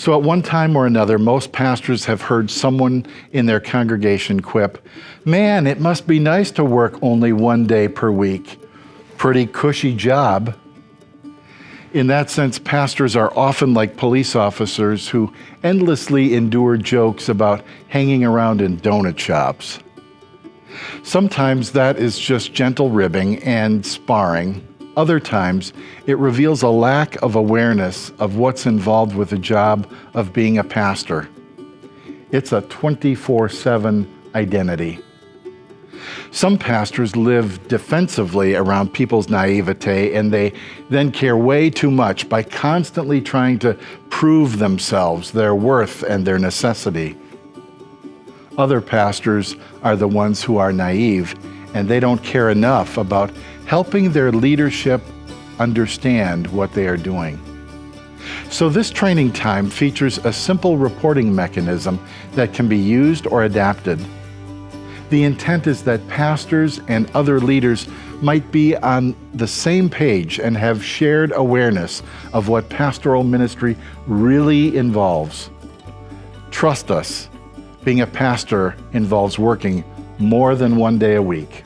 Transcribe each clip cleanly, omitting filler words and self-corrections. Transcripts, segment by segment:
So at one time or another, most pastors have heard someone in their congregation quip, "Man, it must be nice to work only one day per week. Pretty cushy job." In that sense, pastors are often like police officers who endlessly endure jokes about hanging around in donut shops. Sometimes that is just gentle ribbing and sparring. Other times, it reveals a lack of awareness of what's involved with the job of being a pastor. It's a 24/7 identity. Some pastors live defensively around people's naivete, and they then care way too much by constantly trying to prove themselves, their worth, and their necessity. Other pastors are the ones who are naive, and they don't care enough about helping their leadership understand what they are doing. So this training time features a simple reporting mechanism that can be used or adapted. The intent is that pastors and other leaders might be on the same page and have shared awareness of what pastoral ministry really involves. Trust us, being a pastor involves working more than one day a week.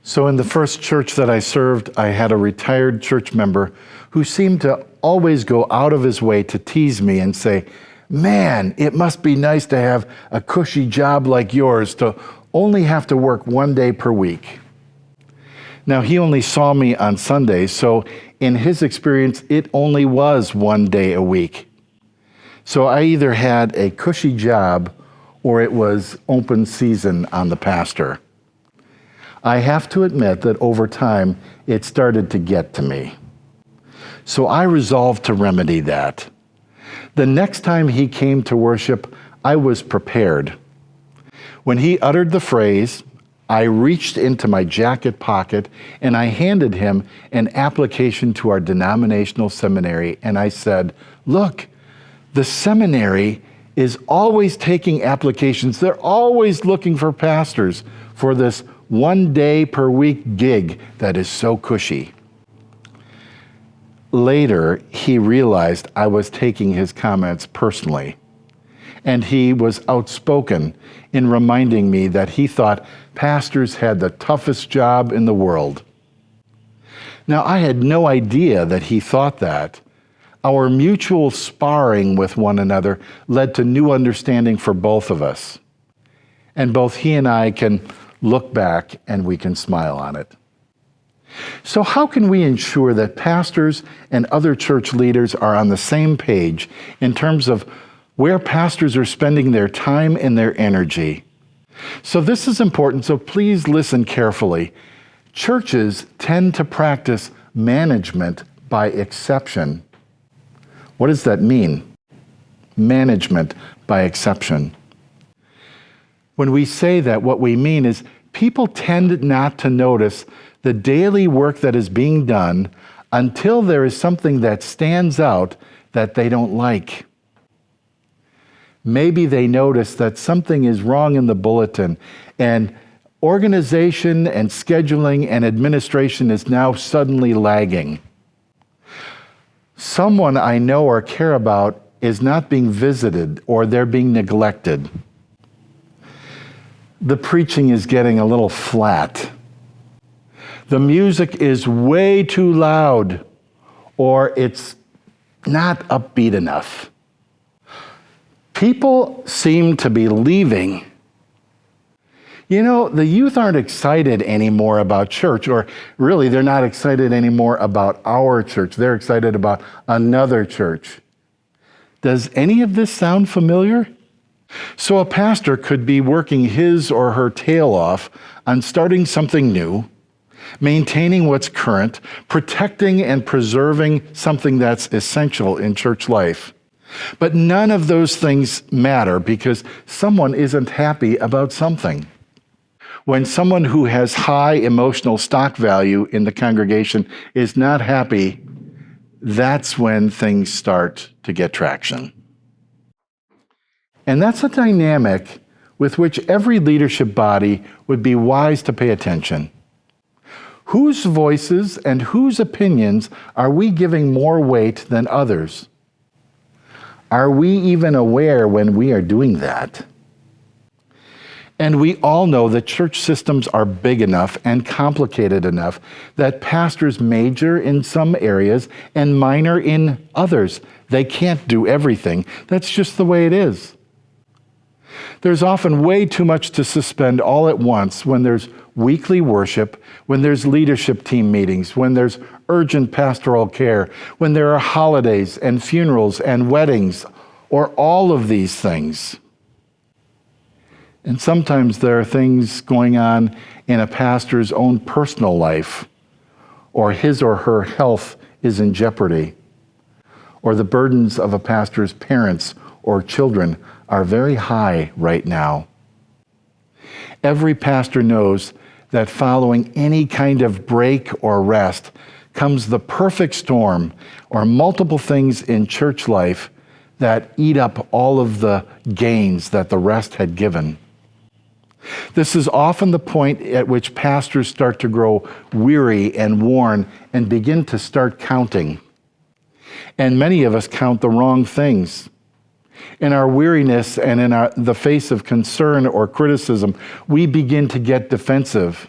So in the first church that I served, I had a retired church member who seemed to always go out of his way to tease me and say, "Man, it must be nice to have a cushy job like yours, to only have to work one day per week." Now, he only saw me on Sundays, so in his experience, it only was one day a week. So I either had a cushy job or it was open season on the pastor. I have to admit that over time, it started to get to me. So I resolved to remedy that. The next time he came to worship, I was prepared. When he uttered the phrase, I reached into my jacket pocket and I handed him an application to our denominational seminary, and I said, "Look, the seminary is always taking applications. They're always looking for pastors for this one day per week gig that is so cushy." Later, he realized I was taking his comments personally, and he was outspoken in reminding me that he thought pastors had the toughest job in the world. Now, I had no idea that he thought that. Our mutual sparring with one another led to new understanding for both of us. And both he and I can look back and we can smile on it. So how can we ensure that pastors and other church leaders are on the same page in terms of where pastors are spending their time and their energy? So this is important, so please listen carefully. Churches tend to practice management by exception. What does that mean? Management by exception. When we say that, what we mean is people tend not to notice the daily work that is being done until there is something that stands out that they don't like. Maybe they notice that something is wrong in the bulletin, and organization and scheduling and administration is now suddenly lagging. Someone I know or care about is not being visited, or they're being neglected. The preaching is getting a little flat. The music is way too loud, or it's not upbeat enough. People seem to be leaving. You know, the youth aren't excited anymore about church, or really, they're not excited anymore about our church. They're excited about another church. Does any of this sound familiar? So a pastor could be working his or her tail off on starting something new, maintaining what's current, protecting and preserving something that's essential in church life. But none of those things matter because someone isn't happy about something. When someone who has high emotional stock value in the congregation is not happy, that's when things start to get traction. And that's a dynamic with which every leadership body would be wise to pay attention. Whose voices and whose opinions are we giving more weight than others? Are we even aware when we are doing that? And we all know that church systems are big enough and complicated enough that pastors major in some areas and minor in others. They can't do everything. That's just the way it is. There's often way too much to suspend all at once when there's weekly worship, when there's leadership team meetings, when there's urgent pastoral care, when there are holidays and funerals and weddings, or all of these things. And sometimes there are things going on in a pastor's own personal life, or his or her health is in jeopardy, or the burdens of a pastor's parents or children are very high right now. Every pastor knows that following any kind of break or rest comes the perfect storm or multiple things in church life that eat up all of the gains that the rest had given. This is often the point at which pastors start to grow weary and worn and begin to start counting. And many of us count the wrong things. In our weariness and in the face of concern or criticism, we begin to get defensive.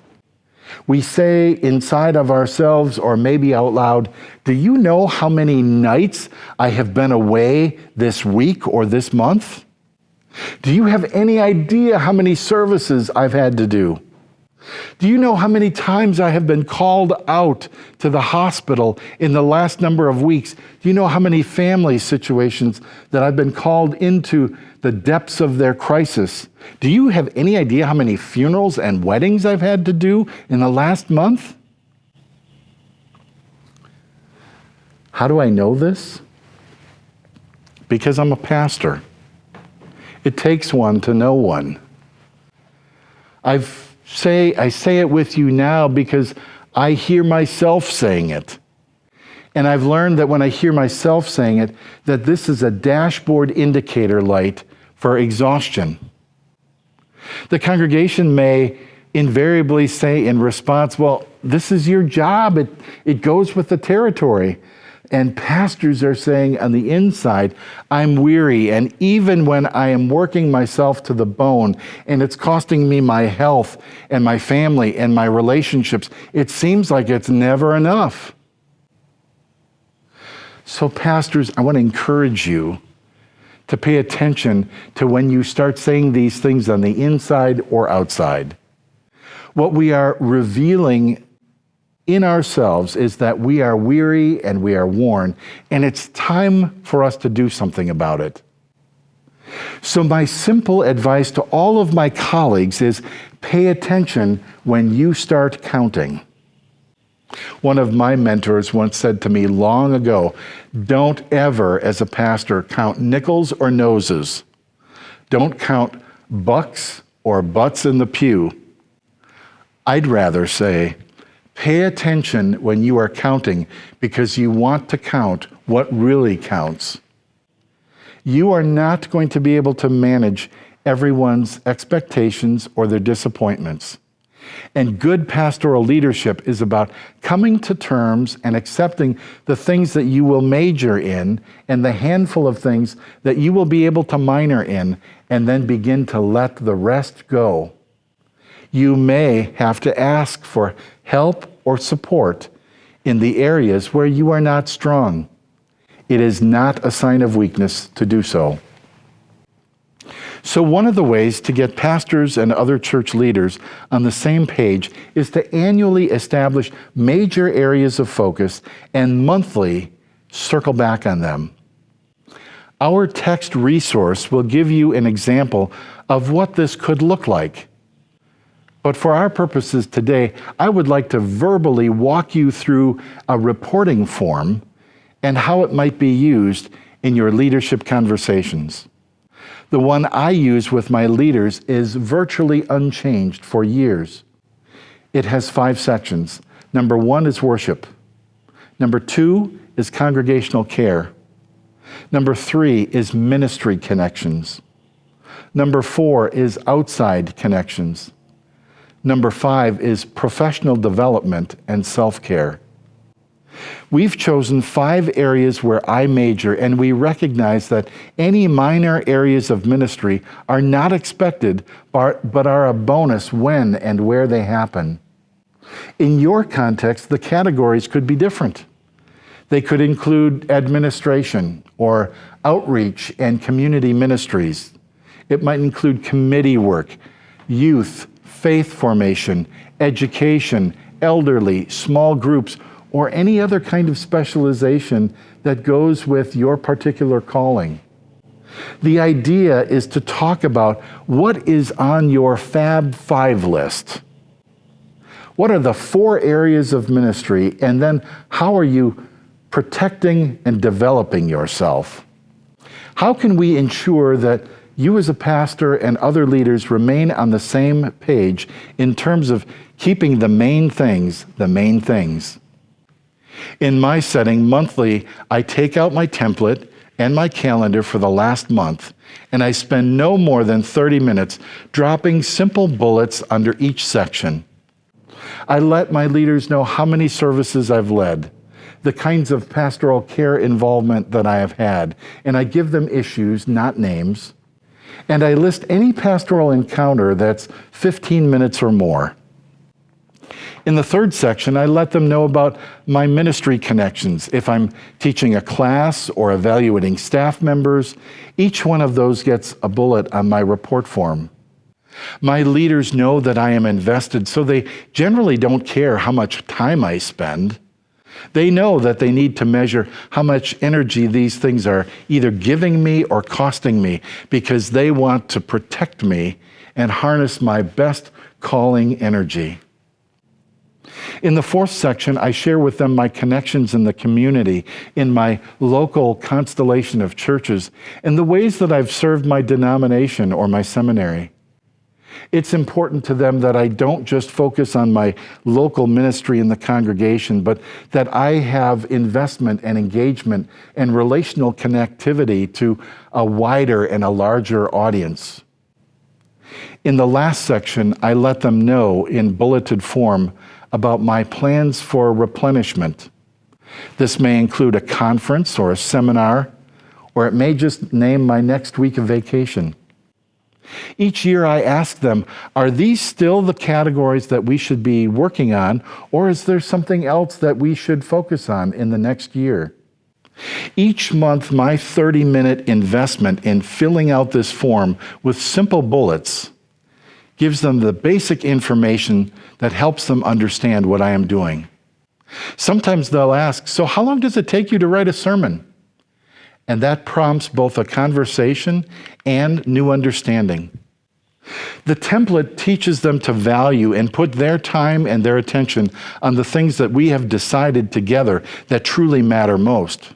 We say inside of ourselves or maybe out loud, "Do you know how many nights I have been away this week or this month? Do you have any idea how many services I've had to do? Do you know how many times I have been called out to the hospital in the last number of weeks? Do you know how many family situations that I've been called into the depths of their crisis? Do you have any idea how many funerals and weddings I've had to do in the last month?" How do I know this? Because I'm a pastor. It takes one to know one. I say it with you now because I hear myself saying it. And I've learned that when I hear myself saying it, that this is a dashboard indicator light for exhaustion. The congregation may invariably say in response, "Well, this is your job. It goes with the territory." And pastors are saying on the inside, "I'm weary, and even when I am working myself to the bone, and it's costing me my health and my family and my relationships, it seems like it's never enough." So pastors, I want to encourage you to pay attention to when you start saying these things on the inside or outside. What we are revealing in ourselves is that we are weary and we are worn, and it's time for us to do something about it. So my simple advice to all of my colleagues is pay attention when you start counting. One of my mentors once said to me long ago, "Don't ever, as a pastor, count nickels or noses. Don't count bucks or butts in the pew." I'd rather say, pay attention when you are counting because you want to count what really counts. You are not going to be able to manage everyone's expectations or their disappointments. And good pastoral leadership is about coming to terms and accepting the things that you will major in and the handful of things that you will be able to minor in, and then begin to let the rest go. You may have to ask for help or support in the areas where you are not strong. It is not a sign of weakness to do so. So one of the ways to get pastors and other church leaders on the same page is to annually establish major areas of focus and monthly circle back on them. Our text resource will give you an example of what this could look like. But for our purposes today, I would like to verbally walk you through a reporting form and how it might be used in your leadership conversations. The one I use with my leaders is virtually unchanged for years. It has 5 sections. Number 1 is worship. Number 2 is congregational care. Number 3 is ministry connections. Number 4 is outside connections. Number 5 is professional development and self-care. We've chosen 5 areas where I major, and we recognize that any minor areas of ministry are not expected, but are a bonus when and where they happen. In your context, the categories could be different. They could include administration or outreach and community ministries. It might include committee work, youth, faith formation, education, elderly, small groups, or any other kind of specialization that goes with your particular calling. The idea is to talk about what is on your Fab 5 list. What are the 4 areas of ministry, and then how are you protecting and developing yourself? How can we ensure that you as a pastor and other leaders remain on the same page in terms of keeping the main things the main things? In my setting, monthly, I take out my template and my calendar for the last month, and I spend no more than 30 minutes dropping simple bullets under each section. I let my leaders know how many services I've led, the kinds of pastoral care involvement that I have had, and I give them issues, not names, and I list any pastoral encounter that's 15 minutes or more. In the 3rd section, I let them know about my ministry connections. If I'm teaching a class or evaluating staff members, each one of those gets a bullet on my report form. My leaders know that I am invested, so they generally don't care how much time I spend. They know that they need to measure how much energy these things are either giving me or costing me, because they want to protect me and harness my best calling energy. In the 4th section, I share with them my connections in the community, in my local constellation of churches, and the ways that I've served my denomination or my seminary. It's important to them that I don't just focus on my local ministry in the congregation, but that I have investment and engagement and relational connectivity to a wider and a larger audience. In the last section, I let them know in bulleted form about my plans for replenishment. This may include a conference or a seminar, or it may just name my next week of vacation. Each year I ask them, are these still the categories that we should be working on, or is there something else that we should focus on in the next year? Each month, my 30-minute investment in filling out this form with simple bullets gives them the basic information that helps them understand what I am doing. Sometimes they'll ask, so how long does it take you to write a sermon? And that prompts both a conversation and new understanding. The template teaches them to value and put their time and their attention on the things that we have decided together that truly matter most.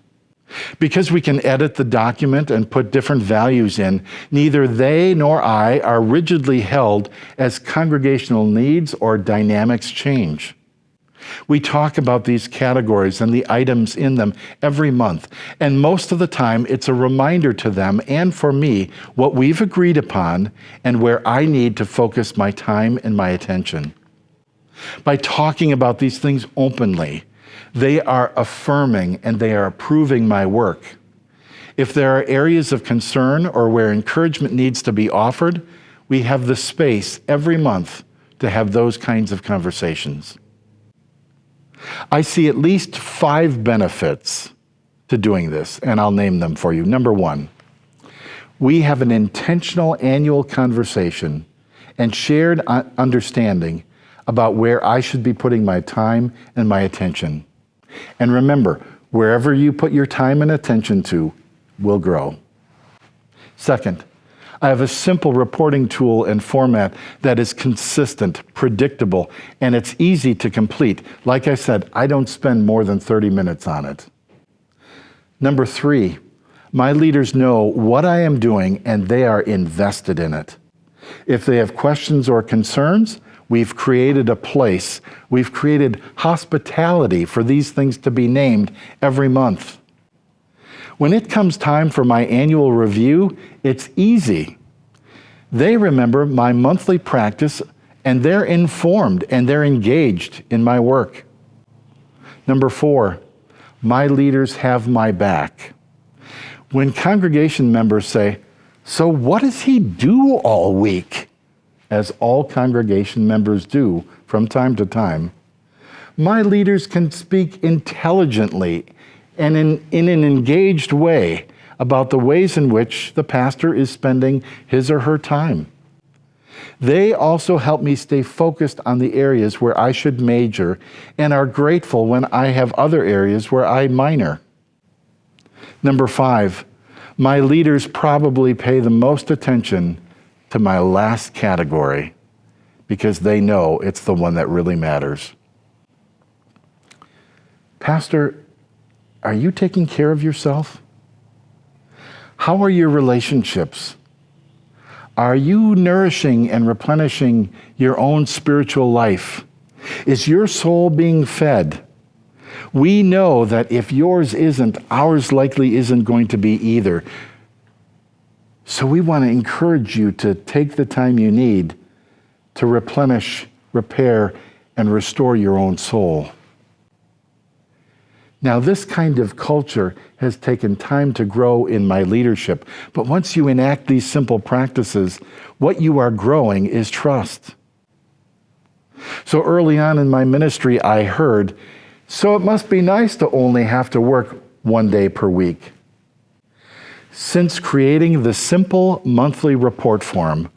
Because we can edit the document and put different values in, neither they nor I are rigidly held as congregational needs or dynamics change. We talk about these categories and the items in them every month, and most of the time it's a reminder to them and for me what we've agreed upon and where I need to focus my time and my attention. By talking about these things openly, they are affirming and they are approving my work. If there are areas of concern or where encouragement needs to be offered, we have the space every month to have those kinds of conversations. I see at least 5 benefits to doing this, and I'll name them for you. Number 1, we have an intentional annual conversation and shared understanding about where I should be putting my time and my attention. And remember, wherever you put your time and attention to will grow. Second, I have a simple reporting tool and format that is consistent, predictable, and it's easy to complete. Like I said, I don't spend more than 30 minutes on it. Number 3, my leaders know what I am doing and they are invested in it. If they have questions or concerns, we've created a place. We've created hospitality for these things to be named every month. When it comes time for my annual review, it's easy. They remember my monthly practice and they're informed and they're engaged in my work. Number 4, my leaders have my back. When congregation members say, "So what does he do all week?" as all congregation members do from time to time, my leaders can speak intelligently and in an engaged way about the ways in which the pastor is spending his or her time. They also help me stay focused on the areas where I should major and are grateful when I have other areas where I minor. Number 5, my leaders probably pay the most attention to my last category because they know it's the one that really matters. Pastor, are you taking care of yourself? How are your relationships? Are you nourishing and replenishing your own spiritual life? Is your soul being fed? We know that if yours isn't, ours likely isn't going to be either. So we want to encourage you to take the time you need to replenish, repair, and restore your own soul. Now, this kind of culture has taken time to grow in my leadership, but once you enact these simple practices, what you are growing is trust. So early on in my ministry, I heard, "So it must be nice to only have to work 1 day per week." Since creating the simple monthly report form,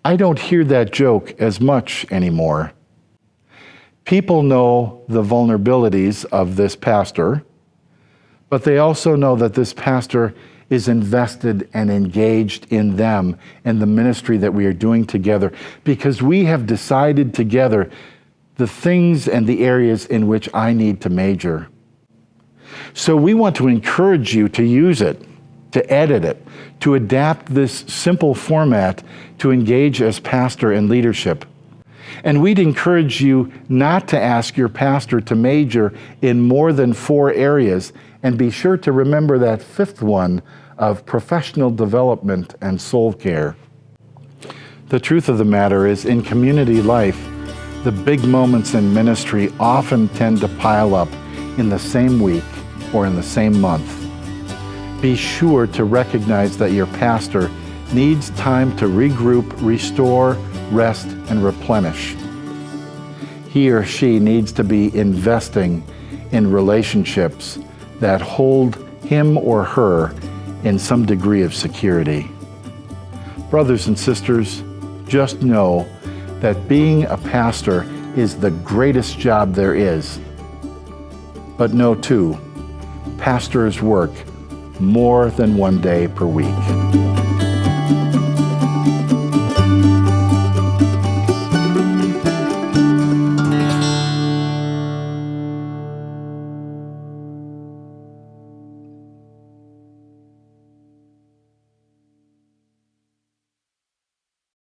I don't hear that joke as much anymore. People know the vulnerabilities of this pastor, but they also know that this pastor is invested and engaged in them and the ministry that we are doing together because we have decided together the things and the areas in which I need to major. So we want to encourage you to use it, to edit it, to adapt this simple format to engage as pastor and leadership. And we'd encourage you not to ask your pastor to major in more than 4 areas, and be sure to remember that 5th one of professional development and soul care. The truth of the matter is, in community life, the big moments in ministry often tend to pile up in the same week or in the same month. Be sure to recognize that your pastor needs time to regroup, restore, rest, and replenish. He or she needs to be investing in relationships that hold him or her in some degree of security. Brothers and sisters, just know that being a pastor is the greatest job there is. But know too, pastors work more than 1 day per week.